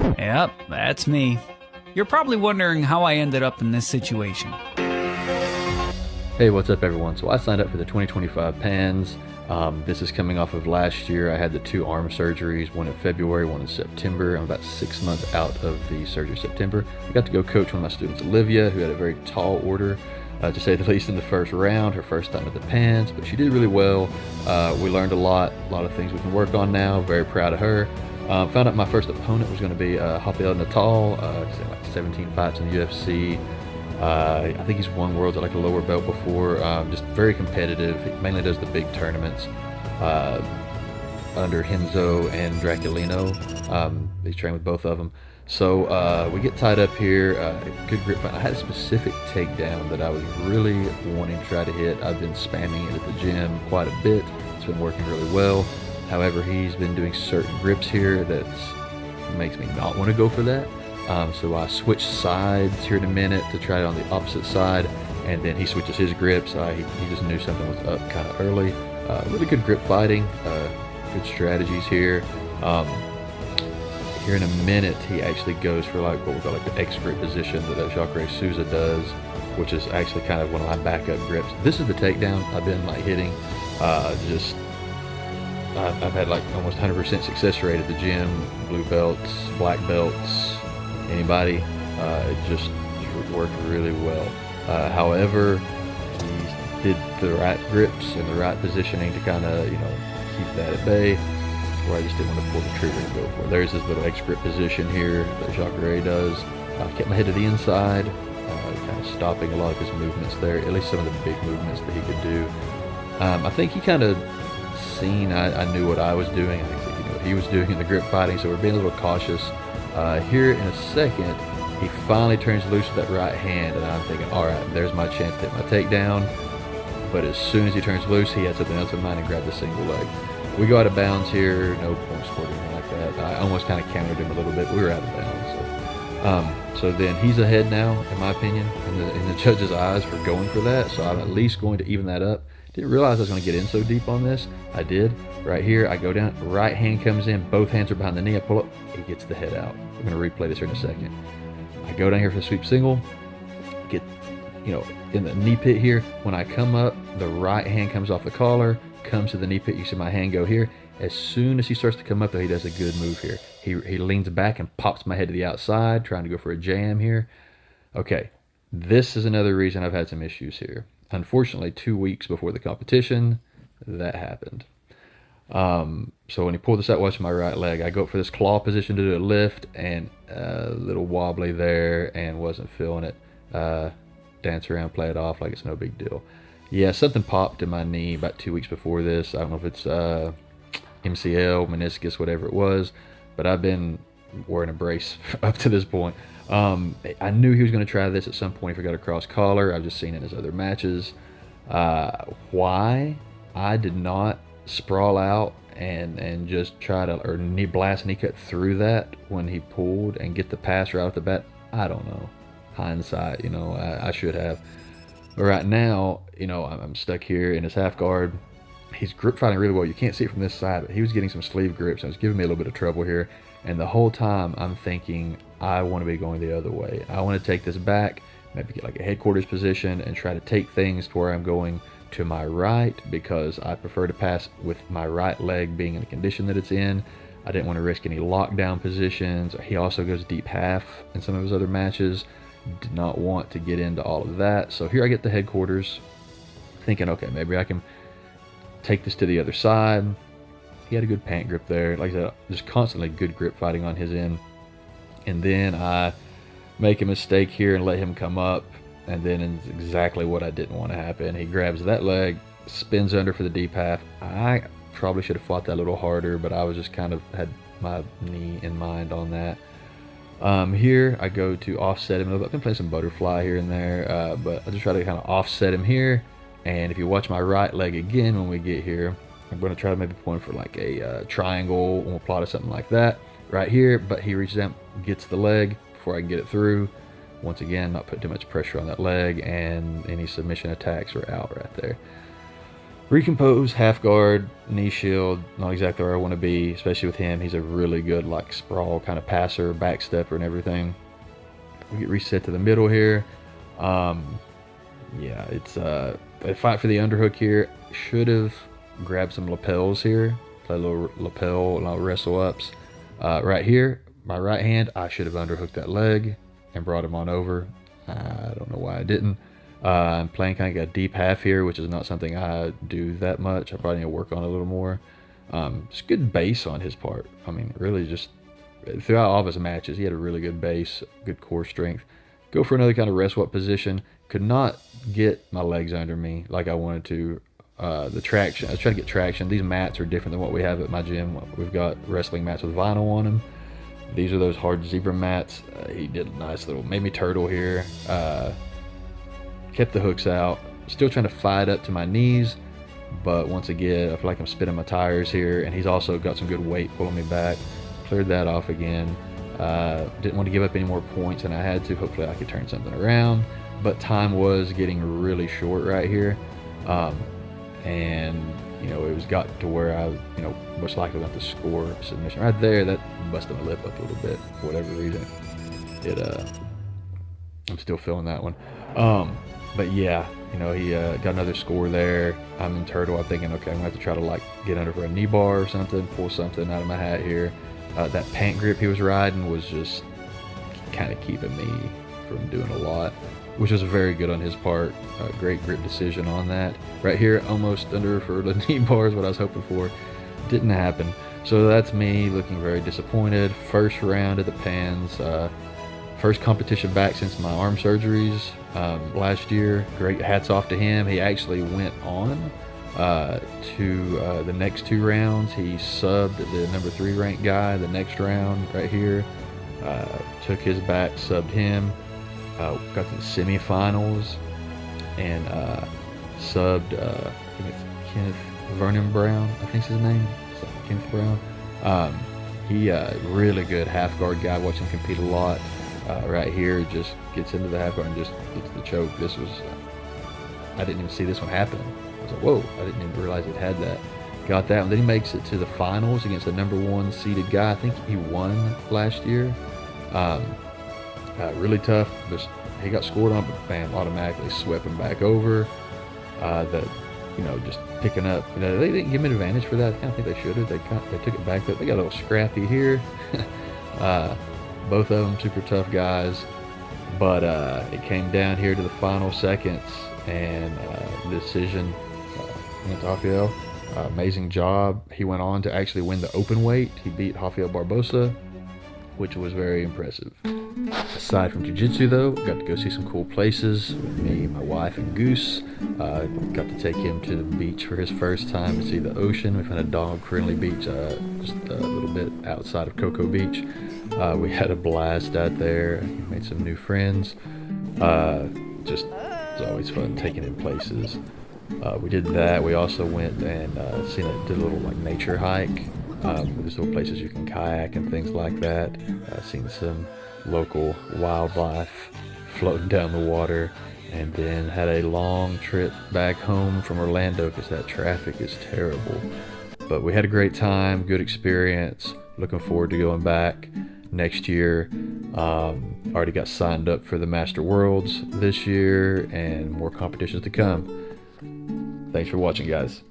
Yep, that's me. You're probably wondering how I ended up in this situation. Hey, what's up everyone? So I signed up for the 2025 PANS. This is coming off of last year. I had the 2 arm surgeries, one in February, one in September. I'm about 6 months out of the surgery September. I got to go coach one of my students, Olivia, who had a very tall order, to say the least, in the first round, her first time at the PANS, but she did really well. We learned a lot of things we can work on now. Very proud of her. Found out my first opponent was going to be Rafael Natal. He's had like 17 fights in the UFC. I think he's won worlds at like a lower belt before. Just very competitive. He mainly does the big tournaments under Henzo and Draculino. He's trained with both of them. So we get tied up here. Good grip fight. I had a specific takedown that I was really wanting to try to hit. I've been spamming it at the gym quite a bit. It's been working really well. However, he's been doing certain grips here that makes me not want to go for that. So I switched sides here in a minute to try it on the opposite side, and then he switches his grips. He just knew something was up kind of early. Really good grip fighting, good strategies here. Here in a minute, he actually goes for like what we call like the X grip position that Jacare Souza does, which is actually kind of one of my backup grips. This is the takedown I've been like hitting. I've had like almost 100% success rate at the gym, blue belts, black belts, anybody. It just worked really well. However, he did the right grips and the right positioning to kind of, keep that at bay, where I just didn't want to pull the trigger and go for it. There's this little X grip position here that Jacare does. I kept my head to the inside, kind of stopping a lot of his movements there, at least some of the big movements that he could do. I think he kind of seen I knew what I was doing. I think he knew what he was doing in the grip fighting, so we're being a little cautious. Here in a second, he finally turns loose with that right hand, and I'm thinking, all right, there's my chance to hit my takedown. But as soon as he turns loose, he had something else in mind and grabbed the single leg. We go out of bounds here, no point scored or anything like that. I almost kind of countered him a little bit. We were out of bounds. So then he's ahead now, in my opinion, in the judge's eyes for going for that. So I'm at least going to even that up. Didn't realize I was going to get in so deep on this. I did. Right here, I go down, right hand comes in, both hands are behind the knee, I pull up, he gets the head out. We're going to replay this here in a second. I go down here for the sweep single, get, in the knee pit here. When I come up, the right hand comes off the collar, comes to the knee pit. You see my hand go here. As soon as he starts to come up, though, he does a good move here. He leans back and pops my head to the outside, trying to go for a jam here. Okay, this is another reason I've had some issues here. Unfortunately, 2 weeks before the competition, that happened. So when he pulled this out, watch my right leg, I go up for this claw position to do a lift, and a little wobbly there, and wasn't feeling it. Dance around, play it off like it's no big deal. Yeah, something popped in my knee about 2 weeks before this. I don't know if it's MCL, meniscus, whatever it was, but I've been wearing a brace up to this point. I knew he was going to try this at some point if he got a cross collar. I've just seen it in his other matches. Why I did not sprawl out and just try to, or knee cut through that when he pulled and get the pass right off the bat, I don't know. Hindsight, I should have. But right now, I'm stuck here in his half guard. He's grip fighting really well. You can't see it from this side, but he was getting some sleeve grips and it was giving me a little bit of trouble here. And the whole time I'm thinking, I want to be going the other way. I want to take this back, maybe get like a headquarters position and try to take things to where I'm going to my right, because I prefer to pass with my right leg being in the condition that it's in. I didn't want to risk any lockdown positions. He also goes deep half in some of his other matches. Did not want to get into all of that. So here I get the headquarters, thinking, okay, maybe I can take this to the other side. He had a good pant grip there. Like I said, just constantly good grip fighting on his end. And then I make a mistake here and let him come up. And then it's exactly what I didn't want to happen. He grabs that leg, spins under for the deep half. I probably should have fought that a little harder, but I was just kind of had my knee in mind on that. Here I go to offset him. I can play some butterfly here and there, but I just try to kind of offset him here. And if you watch my right leg again when we get here, I'm going to try to maybe point for like a triangle, and we'll plot or something like that right here. But he reaches out, gets the leg before I can get it through. Once again, not put too much pressure on that leg, and any submission attacks are out right there. Recompose, half guard, knee shield, not exactly where I want to be, especially with him. He's a really good like sprawl kind of passer, back stepper and everything. We get reset to the middle here. Yeah, it's a fight for the underhook here. Should have grabbed some lapels here, play a little lapel, a lot of wrestle ups. Right here, my right hand, I should have underhooked that leg and brought him on over. I don't know why I didn't. I'm playing kind of a deep half here, which is not something I do that much. I probably need to work on a little more. Just good base on his part. I mean, really just throughout all of his matches, he had a really good base, good core strength. Go for another kind of wrestle up position. Could not get my legs under me like I wanted to. The traction, I was trying to get traction. These mats are different than what we have at my gym. We've got wrestling mats with vinyl on them. These are those hard zebra mats. He did a nice little, made me turtle here. Kept the hooks out. Still trying to fight up to my knees, but once again, I feel like I'm spinning my tires here, and he's also got some good weight pulling me back. Cleared that off again. Didn't want to give up any more points, and I had to. Hopefully I could turn something around, but time was getting really short right here. And you know, it was got to where I, you know, most likely got to score a submission right there. That busted my lip up a little bit for whatever reason. I'm still feeling that one. But yeah, you know, he got another score there. I'm in turtle. I'm thinking, okay, I'm gonna have to try to like get under for a knee bar or something, pull something out of my hat here. That pant grip he was riding was just kind of keeping me from doing a lot, which was very good on his part. Great grip decision on that. Right here, almost under for the knee bar is what I was hoping for. Didn't happen. So that's me looking very disappointed. First round of the pans. First competition back since my arm surgeries last year. Great hats off to him. He actually went on to the next 2 rounds. He subbed the number 3 ranked guy the next round right here. Took his back, subbed him. Got to the semifinals and subbed I think it's Kenneth Vernon Brown, I think's his name. Kenneth Brown. He really good half guard guy. Watched him compete a lot. Right here, just gets into the half guard and just gets the choke. This was, I didn't even see this one happen. I was like, whoa, I didn't even realize it had that. Got that one. Then he makes it to the finals against the number 1 seeded guy. I think he won last year. Really tough. Just he got scored on, but bam, automatically swept him back over. You know, just picking up. You know, they didn't give him an advantage for that. I kind of think they should have. They took it back. They got a little scrappy here. Both of them super tough guys, but it came down here to the final seconds, and the decision went to Rafael. Amazing job. He went on to actually win the open weight. He beat Rafael Barbosa, which was very impressive. Aside from Jiu-Jitsu though, got to go see some cool places with me, my wife, and Goose. Got to take him to the beach for his first time to see the ocean. We found a dog-friendly beach just a little bit outside of Cocoa Beach. We had a blast out there, made some new friends. Just, it's always fun taking in places. We did that. We also went and did a little like nature hike. There's little places you can kayak and things like that. Seen some local wildlife floating down the water, and then had a long trip back home from Orlando because that traffic is terrible. But we had a great time, good experience. Looking forward to going back next year. Already got signed up for the Master Worlds this year and more competitions to come. Thanks for watching, guys.